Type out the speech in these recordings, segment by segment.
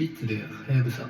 ピッツではやぶさ。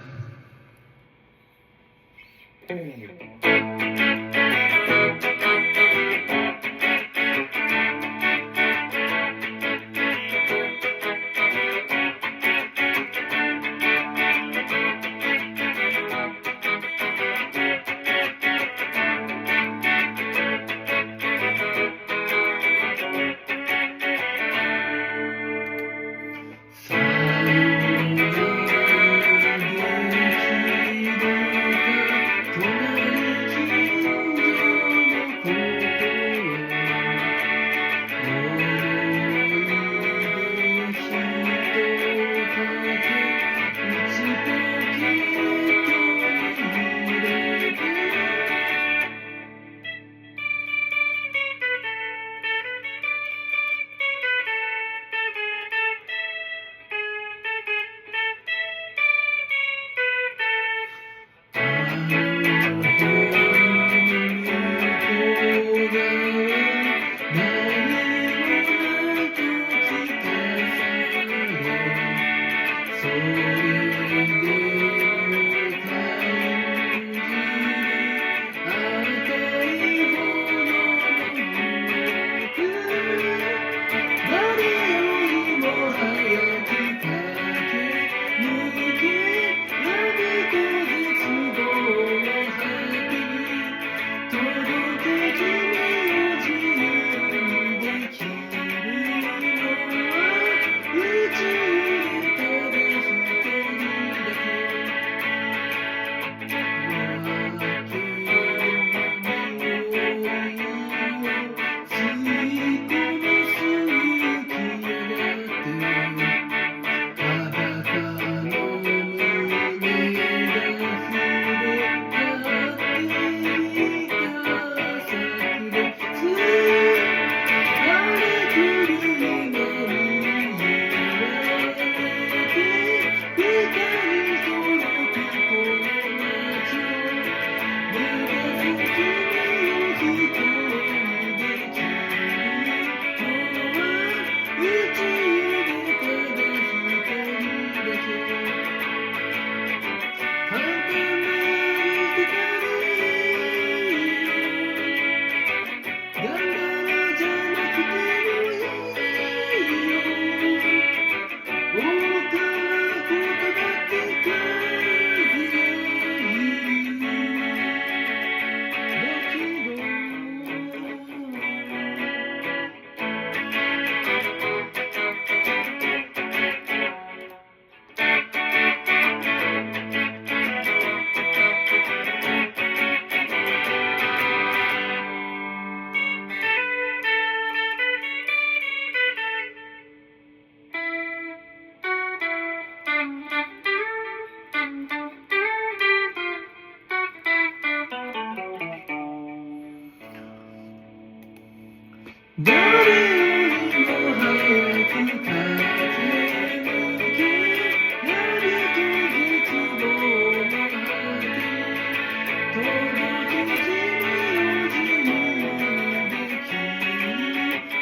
誰よりも早く駆け抜けやりと絶望の果て届け君を自由にできる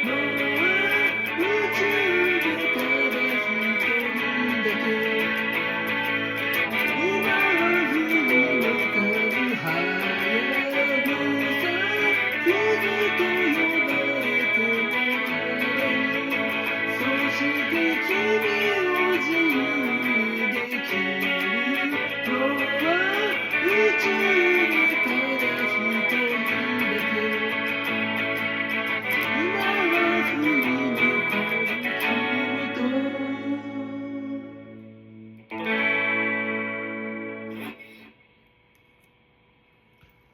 のは宇宙でただ一人だけ今は冬の風はやぶさ傷と呼ばれそして君を自由にできるのは宇宙でただ一人だけ今は冬に来る君と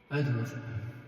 ありがとうございます。